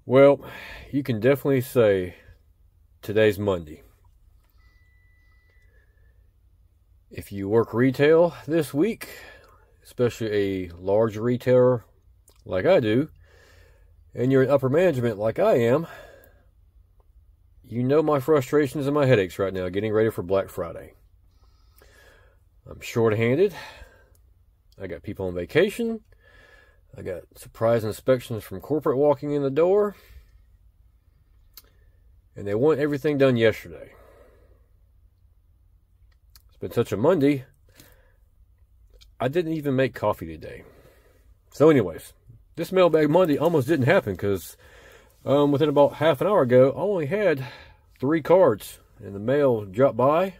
Well, you can definitely say today's Monday. If you work retail this week, especially a large retailer like I do, and you're in upper management like I am, you know my frustrations and my headaches right now getting ready for Black Friday. I'm short-handed. I got people on vacation. I got surprise inspections from corporate walking in the door. And they want everything done yesterday. It's been such a Monday, I didn't even make coffee today. So anyways, this Mailbag Monday almost didn't happen because within about half an hour ago, I only had 3 cards. And the mail dropped by.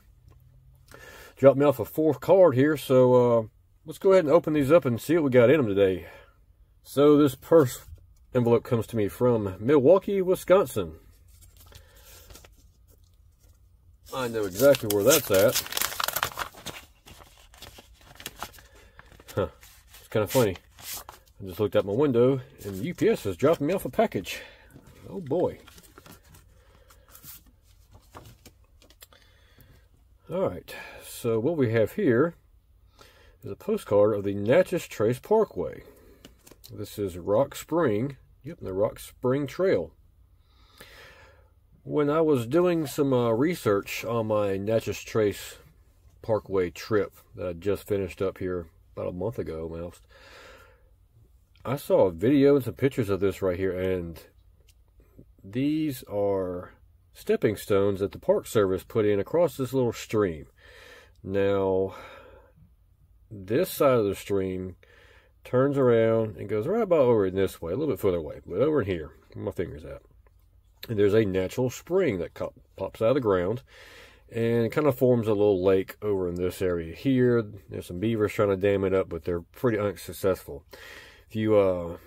Dropped me off a 4th card here. So let's go ahead and open these up and see what we got in them today. So this first envelope comes to me from Milwaukee, Wisconsin. I know exactly where that's at. Huh. It's kind of funny. I just looked out my window and UPS is dropping me off a package. Oh boy. Alright, so what we have here is a postcard of the Natchez Trace Parkway. This is Rock Spring. Yep, the Rock Spring Trail. When I was doing some research on my Natchez Trace Parkway trip that I just finished up here about a month ago almost, I saw a video and some pictures of this right here, and these are stepping stones that the Park Service put in across this little stream. Now, this side of the stream turns around and goes right about over in this way, a little bit further away, but over in here, where my finger's at. And there's a natural spring that pops out of the ground, and it kind of forms a little lake over in this area here. There's some beavers trying to dam it up, but they're pretty unsuccessful. If you want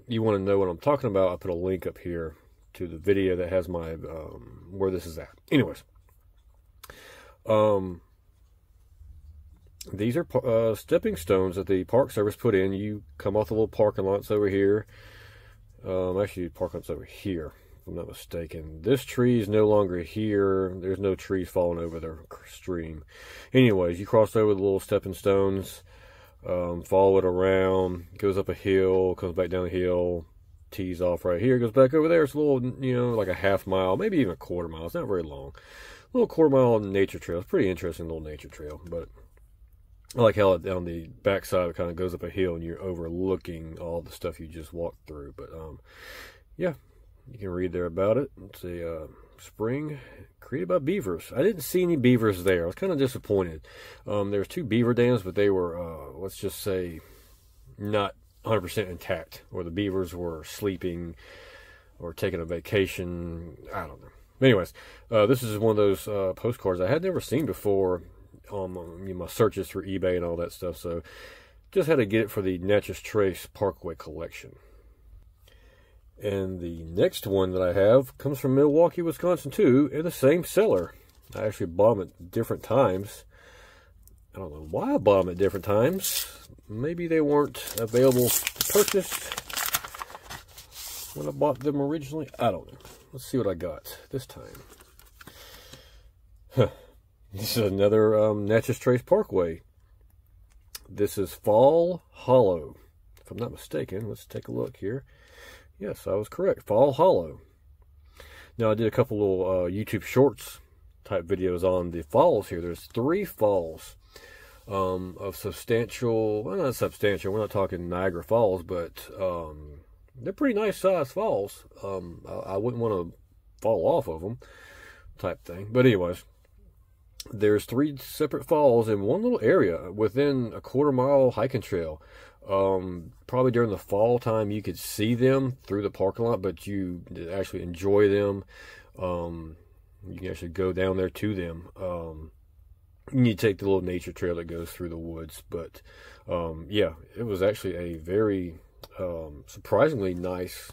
to know what I'm talking about, I put a link up here to the video that has my where this is at. Anyways, these are stepping stones that the Park Service put in. You come off the little parking lots over here. Actually, the parking lot's over here, if I'm not mistaken. This tree is no longer here. There's no trees falling over the stream. Anyways, you cross over the little stepping stones, follow it around, goes up a hill, comes back down the hill, tees off right here, goes back over there. It's a little, like a half mile, maybe even a quarter mile. It's not very long. A little quarter mile nature trail. It's pretty interesting little nature trail, but I like how on the backside it kind of goes up a hill and you're overlooking all the stuff you just walked through. But yeah, you can read there about it. It's a spring created by beavers. I didn't see any beavers there. I was kind of disappointed. There was 2 beaver dams, but they were, let's just say, not 100% intact, or the beavers were sleeping or taking a vacation. I don't know. Anyways, this is one of those postcards I had never seen before on my searches through eBay and all that stuff. So just had to get it for the Natchez Trace Parkway collection. And the next one that I have comes from Milwaukee, Wisconsin too, and the same seller. I actually bought them at different times. I don't know why I bought them at different times. Maybe they weren't available to purchase when I bought them originally. I don't know. Let's see what I got this time. This is another Natchez Trace Parkway. This is Fall Hollow. If I'm not mistaken, let's take a look here. Yes, I was correct. Fall Hollow. Now, I did a couple little YouTube Shorts type videos on the falls here. There's 3 falls of substantial, well, not substantial, we're not talking Niagara Falls, but they're pretty nice sized falls. I wouldn't want to fall off of them type thing. But anyways, there's 3 separate falls in one little area within a quarter-mile hiking trail. Probably during the fall time you could see them through the parking lot, but you actually enjoy them. You can actually go down there to them. You take the little nature trail that goes through the woods. But yeah, it was actually a very surprisingly nice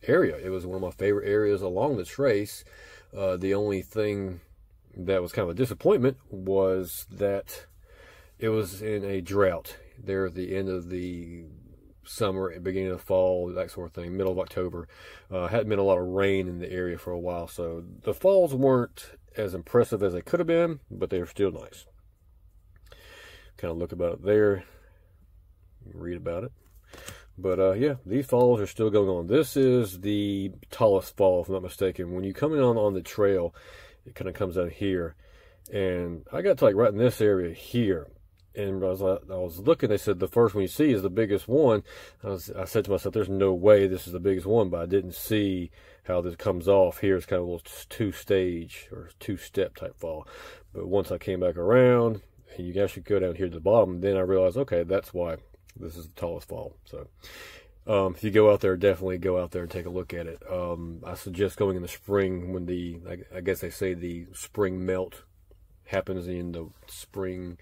area. It was one of my favorite areas along the trace. The only thing that was kind of a disappointment was that it was in a drought there at the end of the summer, beginning of fall, that sort of thing, middle of October. Hadn't been a lot of rain in the area for a while, so the falls weren't as impressive as they could have been, but they were still nice. Kind of look about it there, read about it. But yeah, these falls are still going on. This is the tallest fall, if I'm not mistaken. When you come in on the trail, it kind of comes out here, and I got to like right in this area here. And I was looking, they said the first one you see is the biggest one. I said to myself, there's no way this is the biggest one, but I didn't see how this comes off. Here it's kind of a little two-stage or two-step type fall. But once I came back around, and you actually go down here to the bottom, then I realized, okay, that's why this is the tallest fall. So if you go out there, definitely go out there and take a look at it. I suggest going in the spring when I guess they say the spring melt happens in the spring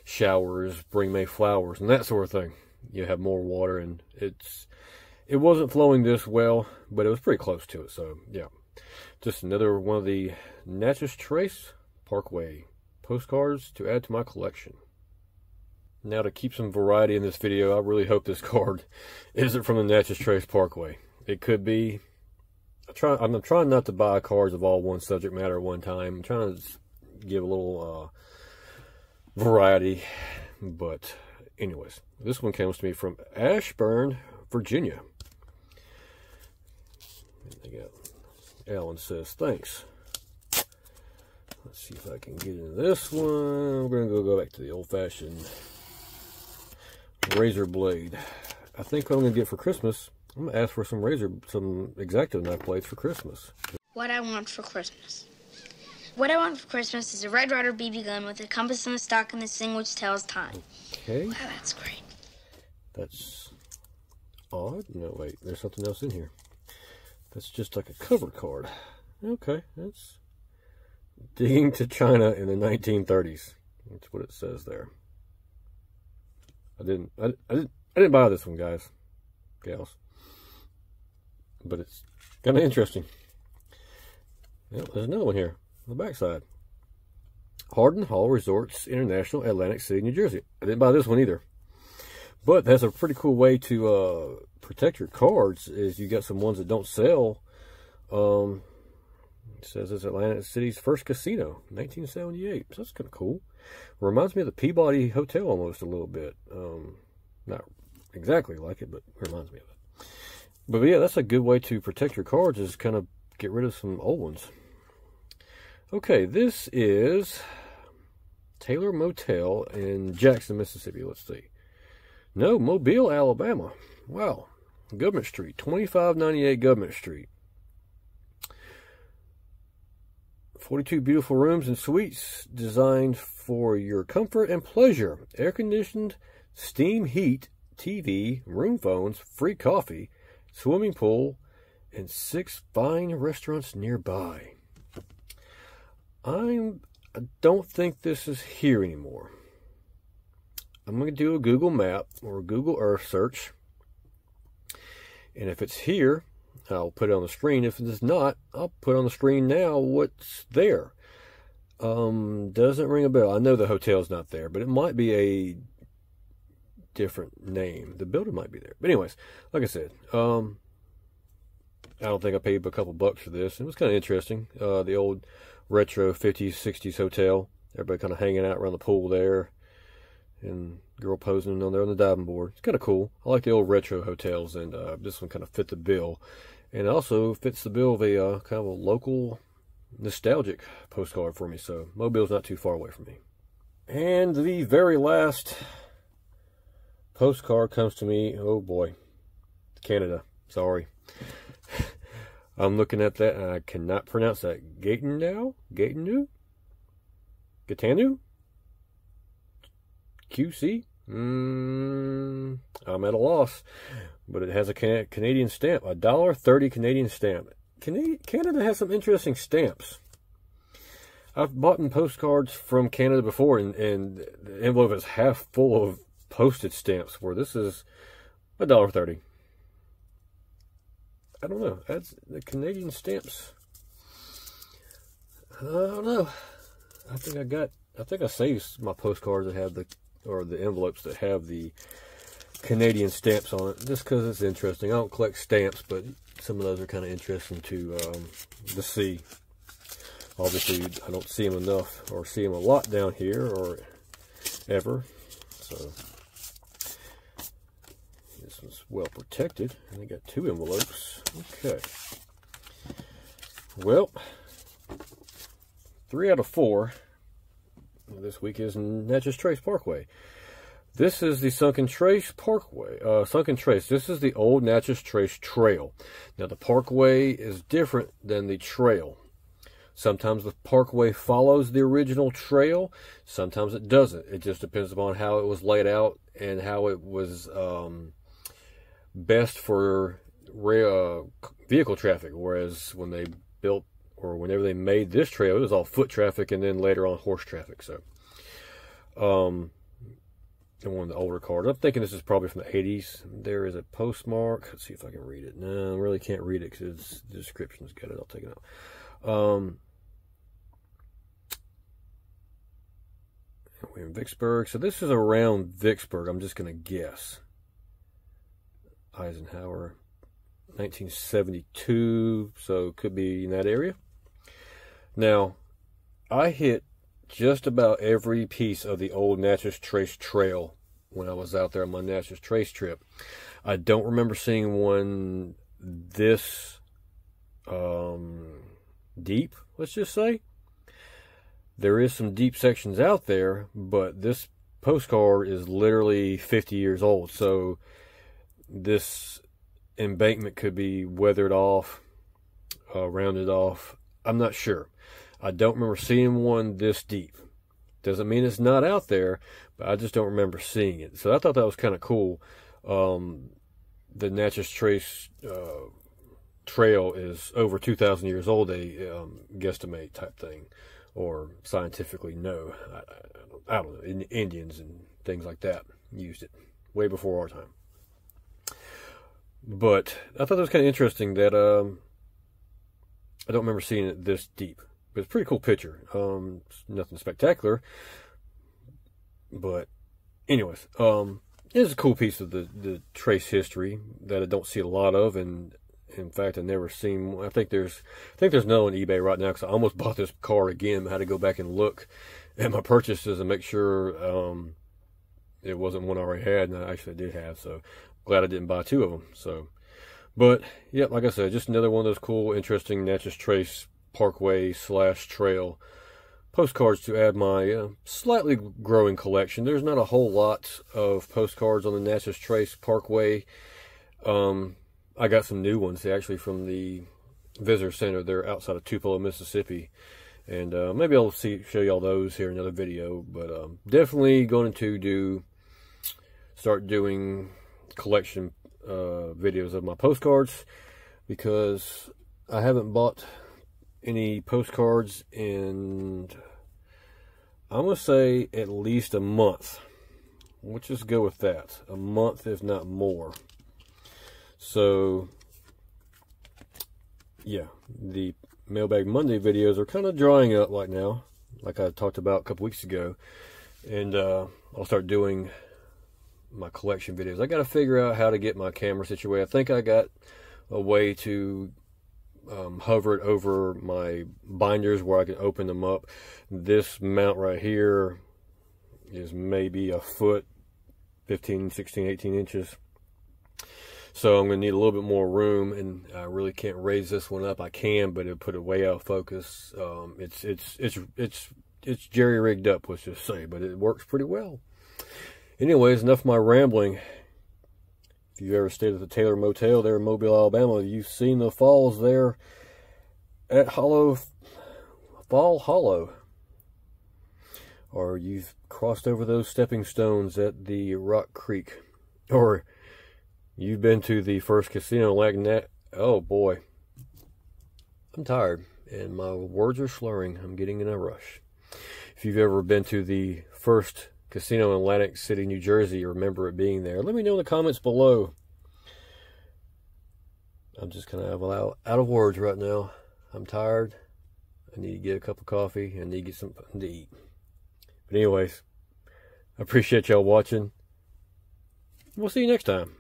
showers, bring May flowers, and that sort of thing. You have more water, and it wasn't flowing this well, but it was pretty close to it. So yeah, just another one of the Natchez Trace Parkway postcards to add to my collection. Now, to keep some variety in this video, I really hope this card isn't from the Natchez Trace Parkway. It could be. I'm trying not to buy cards of all one subject matter at one time. I'm trying to give a little variety, but anyways, this one comes to me from Ashburn, Virginia. Alan says thanks. Let's see if I can get into this one. We're gonna go back to the old-fashioned razor blade. I think what I'm gonna get for Christmas, I'm gonna ask for some X-Acto knife blades for Christmas. What I want for Christmas. What I want for Christmas is a Red Ryder BB gun with a compass and a stock and this thing which tells time. Okay. Wow, that's great. That's odd. No, wait, there's something else in here. That's just like a cover card. Okay, that's digging to China in the 1930s. That's what it says there. I didn't buy this one, gals. But it's kind of interesting. Yep, there's another one here. On the backside. Hardin Hall Resorts International, Atlantic City, New Jersey. I didn't buy this one either. But that's a pretty cool way to protect your cards, is you got some ones that don't sell. It says it's Atlantic City's first casino, 1978. So that's kind of cool. Reminds me of the Peabody Hotel almost a little bit. Not exactly like it, but reminds me of it. But yeah, that's a good way to protect your cards, is kind of get rid of some old ones. Okay, this is Taylor Motel in Jackson, Mississippi. Let's see. No, Mobile, Alabama. Wow. Government Street, 2598 Government Street. 42 beautiful rooms and suites designed for your comfort and pleasure. Air-conditioned, steam heat, TV, room phones, free coffee, swimming pool, and 6 fine restaurants nearby. I don't think this is here anymore. I'm going to do a Google map or a Google Earth search. And if it's here, I'll put it on the screen. If it is not, I'll put on the screen now what's there. Doesn't ring a bell. I know the hotel's not there, but it might be a different name. The building might be there. But anyways, like I said, I don't think I paid a couple bucks for this. It was kind of interesting. The old retro 50s, 60s hotel. Everybody kind of hanging out around the pool there. And girl posing on there on the diving board. It's kind of cool. I like the old retro hotels, and this one kind of fit the bill. And also fits the bill of a kind of a local nostalgic postcard for me. So Mobile's not too far away from me. And the very last postcard comes to me. Oh boy. Canada. Sorry. I'm looking at that, and I cannot pronounce that. Gatineau? QC? I'm at a loss. But it has a Canadian stamp. $1.30 Canadian stamp. Canada has some interesting stamps. I've bought postcards from Canada before, and the envelope is half full of postage stamps, where this is $1.30. I don't know. That's the Canadian stamps. I don't know. I think I saved my postcards that have the envelopes that have the Canadian stamps on it, just because it's interesting. I don't collect stamps, but some of those are kind of interesting to see. Obviously, I don't see them enough, or see them a lot down here, or ever. So this one's well protected, and I got 2 envelopes. Okay. Well, 3 out of 4 this week is Natchez Trace Parkway. This is the Sunken Trace Parkway. Sunken Trace. This is the old Natchez Trace Trail. Now, the Parkway is different than the trail. Sometimes the Parkway follows the original trail. Sometimes it doesn't. It just depends upon how it was laid out and how it was best for vehicle traffic. Whereas when they built, or whenever they made this trail, it was all foot traffic, and then later on horse traffic. So, and one of the older cards. I'm thinking this is probably from the 80s. There is a postmark. Let's see if I can read it. No, I really can't read it because the description's got it. I'll take it out. We're in Vicksburg. So this is around Vicksburg. I'm just going to guess. Eisenhower, 1972. So could be in that area. Now, I hit just about every piece of the old Natchez Trace Trail when I was out there on my Natchez Trace trip. I don't remember seeing one this deep, let's just say. There is some deep sections out there, but this postcard is literally 50 years old. So this embankment could be weathered off, rounded off. I'm not sure. I don't remember seeing one this deep. Doesn't mean it's not out there, but I just don't remember seeing it. So I thought that was kind of cool. The Natchez Trace trail is over 2,000 years old, they guesstimate type thing, or scientifically no. I don't know. Indians and things like that used it way before our time. But I thought that was kind of interesting that I don't remember seeing it this deep. But it's a pretty cool picture. It's nothing spectacular. But anyways, it's a cool piece of the trace history that I don't see a lot of, and in fact, I've never seen. I think there's no on eBay right now, because I almost bought this car again. I had to go back and look at my purchases and make sure it wasn't one I already had, and I actually did have. So glad I didn't buy 2 of them. So, but yeah, like I said, just another one of those cool, interesting Natchez Trace Parkway / trail postcards to add my slightly growing collection. There's not a whole lot of postcards on the Natchez Trace Parkway. I got some new ones actually from the visitor center there outside of Tupelo, Mississippi, and maybe I'll show y'all those here in another video. But definitely going to start doing collection videos of my postcards, because I haven't bought any postcards in, I'm going to say, at least a month. We'll just go with that. A month, if not more. So, yeah, the Mailbag Monday videos are kind of drying up right now, like I talked about a couple weeks ago. And I'll start doing my collection videos. I got to figure out how to get my camera situated. I think I got a way to hover it over my binders where I can open them up. This mount right here is maybe a foot, 15, 16, 18 inches. So I'm going to need a little bit more room, and I really can't raise this one up. I can, but it'll put it way out of focus. It's jerry rigged up, let's just say, but it works pretty well. Anyways, enough of my rambling. If you've ever stayed at the Taylor Motel there in Mobile, Alabama, you've seen the falls there at Fall Hollow. Or you've crossed over those stepping stones at the Rock Creek. Or you've been to the first casino like that. Oh boy. I'm tired and my words are slurring. I'm getting in a rush. If you've ever been to the first casino in Atlantic City, New Jersey, you remember it being there, let me know in the comments below. I'm just kind of out of words right now. I'm tired. I need to get a cup of coffee. I need to get something to eat. But anyways, I appreciate y'all watching. We'll see you next time.